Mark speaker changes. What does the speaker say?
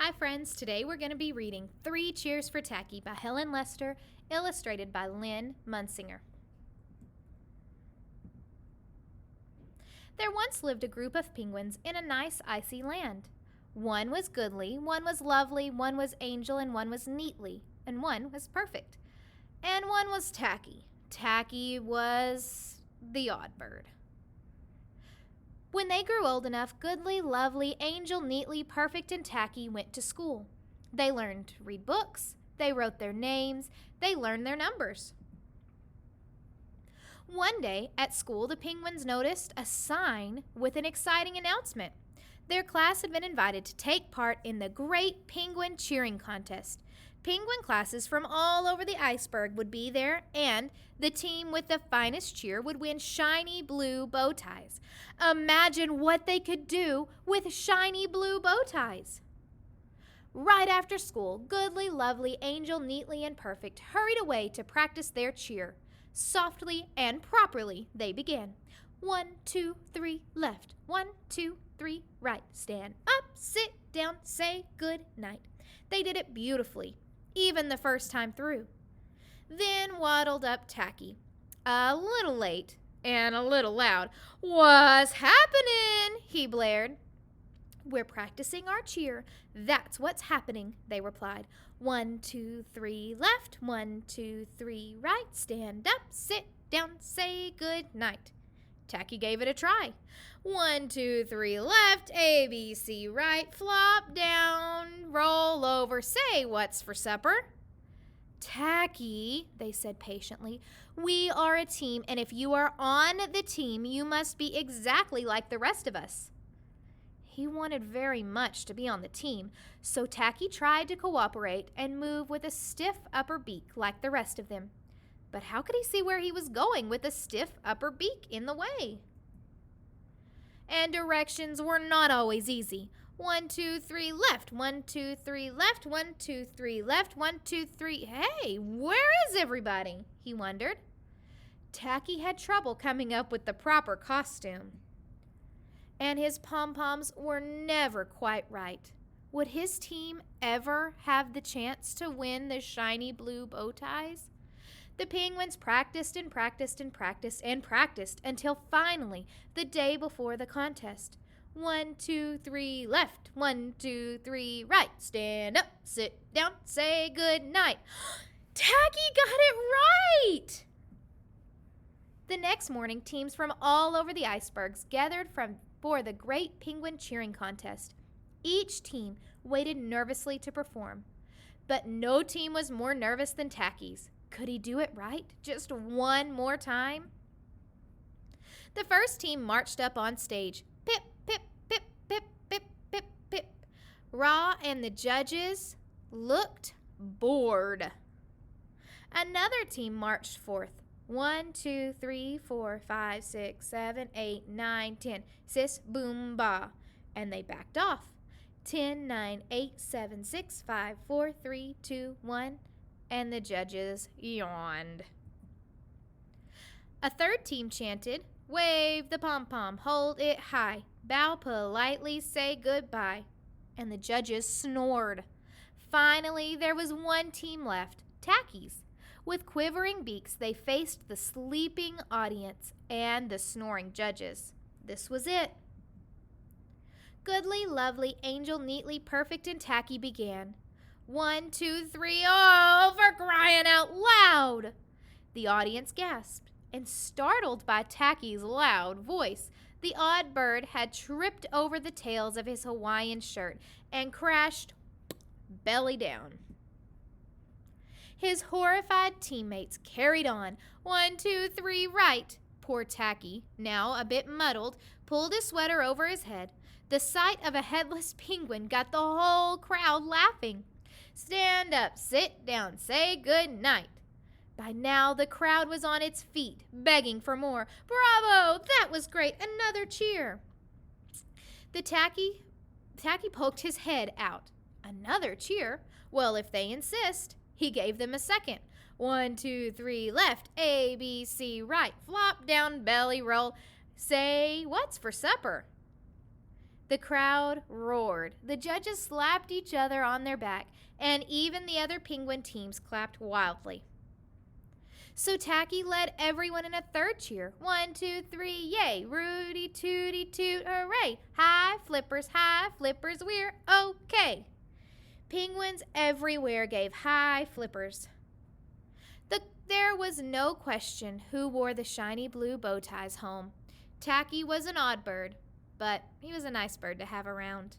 Speaker 1: Hi friends, today we're going to be reading 3 Cheers for Tacky by Helen Lester, illustrated by Lynn Munsinger. There once lived a group of penguins in a nice icy land. One was goodly, one was lovely, one was angel, and one was neatly, and one was perfect. And one was Tacky. Tacky was the odd bird. When they grew old enough, goodly, lovely, angel, neatly, perfect, and Tacky went to school. They learned to read books, they wrote their names, they learned their numbers. One day at school, the penguins noticed a sign with an exciting announcement. Their class had been invited to take part in the Great Penguin Cheering Contest. Penguin classes from all over the iceberg would be there, and the team with the finest cheer would win shiny blue bow ties. Imagine what they could do with shiny blue bow ties. Right after school, goodly, lovely, angel, neatly, and perfect hurried away to practice their cheer. Softly and properly they began. 1, 2, 3, left. 1, 2, 3, right. Stand up, sit down, say good night. They did it beautifully, even the first time through. Then waddled up Tacky, a little late and a little loud. "What's happening?" he blared. "We're practicing our cheer. That's what's happening," they replied. 1, 2, 3, left. 1, 2, 3, right. Stand up, sit down, say good night. Tacky gave it a try. 1, 2, 3, left. A, B, C, right. Flop down, roll over. Say what's for supper. "Tacky," they said patiently, "we are a team, and if you are on the team, you must be exactly like the rest of us." He wanted very much to be on the team, so Tacky tried to cooperate and move with a stiff upper beak like the rest of them. But how could he see where he was going with a stiff upper beak in the way? And directions were not always easy. 1, 2, 3, left. 1, 2, 3, left. 1, 2, 3, left. 1, 2, 3. Hey, where is everybody? He wondered. Tacky had trouble coming up with the proper costume. And his pom-poms were never quite right. Would his team ever have the chance to win the shiny blue bow ties? The penguins practiced and practiced and practiced and practiced until finally, the day before the contest. 1, 2, 3, left. 1, 2, 3, right. Stand up, sit down, say good night. Tacky got it right! The next morning, teams from all over the icebergs gathered for the Great Penguin Cheering Contest. Each team waited nervously to perform, but no team was more nervous than Tacky's. Could he do it right just one more time? The first team marched up on stage. Pip, pip, pip, pip, pip, pip, pip. Ra and the judges looked bored. Another team marched forth. 1, 2, 3, 4, 5, 6, 7, 8, 9, 10. Sis, boom, ba. And they backed off. 10, 9, 8, 7, 6, 5, 4, 3, 2, 1. And the judges yawned. A third team chanted, "Wave the pom-pom, hold it high, bow politely, say goodbye." And the judges snored. Finally, there was one team left, Tacky's. With quivering beaks, they faced the sleeping audience and the snoring judges. This was it. Goodly, lovely, angel, neatly, perfect, and Tacky began. 1, 2, 3, oh, for crying out loud! The audience gasped, and startled by Tacky's loud voice, the odd bird had tripped over the tails of his Hawaiian shirt and crashed belly down. His horrified teammates carried on. 1, 2, 3, right. Poor Tacky, now a bit muddled, pulled his sweater over his head. The sight of a headless penguin got the whole crowd laughing. Stand up, sit down, say good night. By now the crowd was on its feet, begging for more. Bravo! That was great! Another cheer! The Tacky poked his head out. Another cheer? Well, if they insist. He gave them a second. 1, 2, 3, left. A, B, C, right. Flop down, belly roll. Say, what's for supper? The crowd roared. The judges slapped each other on their back, and even the other penguin teams clapped wildly. So Tacky led everyone in a third cheer. 1, 2, 3, yay! Rudy tooty toot, hooray! High flippers, we're okay! Penguins everywhere gave high flippers. There was no question who wore the shiny blue bow ties home. Tacky was an odd bird, but he was a nice bird to have around.